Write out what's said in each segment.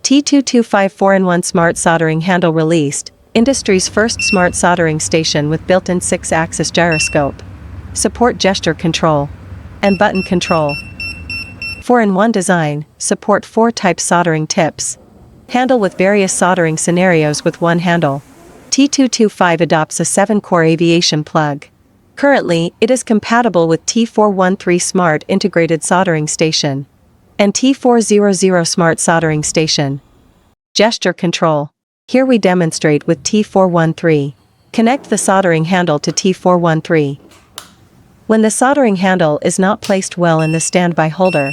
T225 4-in-1 Smart Soldering Handle released, industry's first smart soldering station with built-in 6-axis gyroscope. Support gesture control and button control. 4-in-1 design, support 4-type soldering tips. Handle with various soldering scenarios with one handle. T225 adopts a 7-core aviation plug. Currently, it is compatible with T413 Smart Integrated Soldering Station and T400 Smart Soldering Station. Gesture control. Here we demonstrate with T413. Connect the soldering handle to T413. When the soldering handle is not placed well in the standby holder,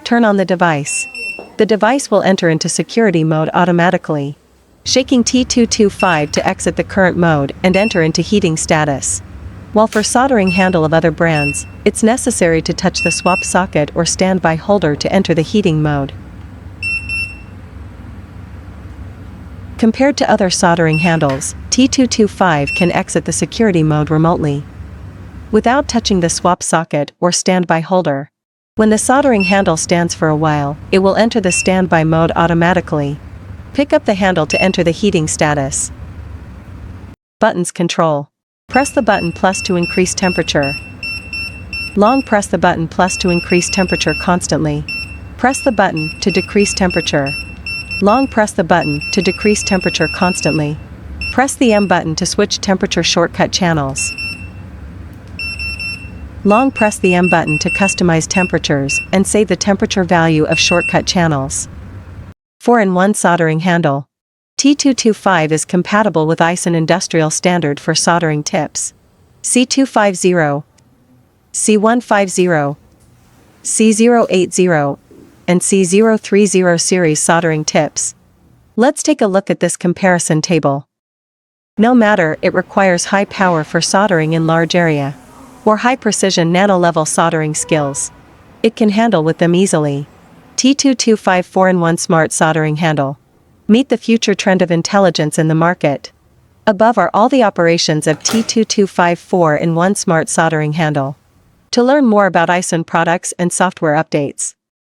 turn on the device. The device will enter into security mode automatically. Shaking T225 to exit the current mode and enter into heating status. While for soldering handle of other brands, it's necessary to touch the swap socket or standby holder to enter the heating mode. Compared to other soldering handles, T225 can exit the security mode remotely, without touching the swap socket or standby holder. When the soldering handle stands for a while, it will enter the standby mode automatically. Pick up the handle to enter the heating status. Buttons control. Press the button plus to increase temperature. Long press the button plus to increase temperature constantly. Press the button to decrease temperature. Long press the button to decrease temperature constantly. Press the M button to switch temperature shortcut channels. Long press the M button to customize temperatures and save the temperature value of shortcut channels. 4-in-1 soldering handle. T225 is compatible with AiXun Industrial Standard for soldering tips. C250, C150, C080, and C030 series soldering tips. Let's take a look at this comparison table. No matter it requires high power for soldering in large area, or high precision nano-level soldering skills, it can handle with them easily. T225 4-in-1 Smart Soldering Handle. Meet the future trend of intelligence in the market. Above are all the operations of T225 4-in-1 Smart Soldering Handle. To learn more about AiXun products and software updates,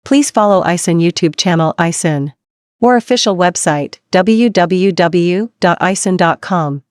please follow AiXun YouTube channel AiXun or official website www.aiXun.com.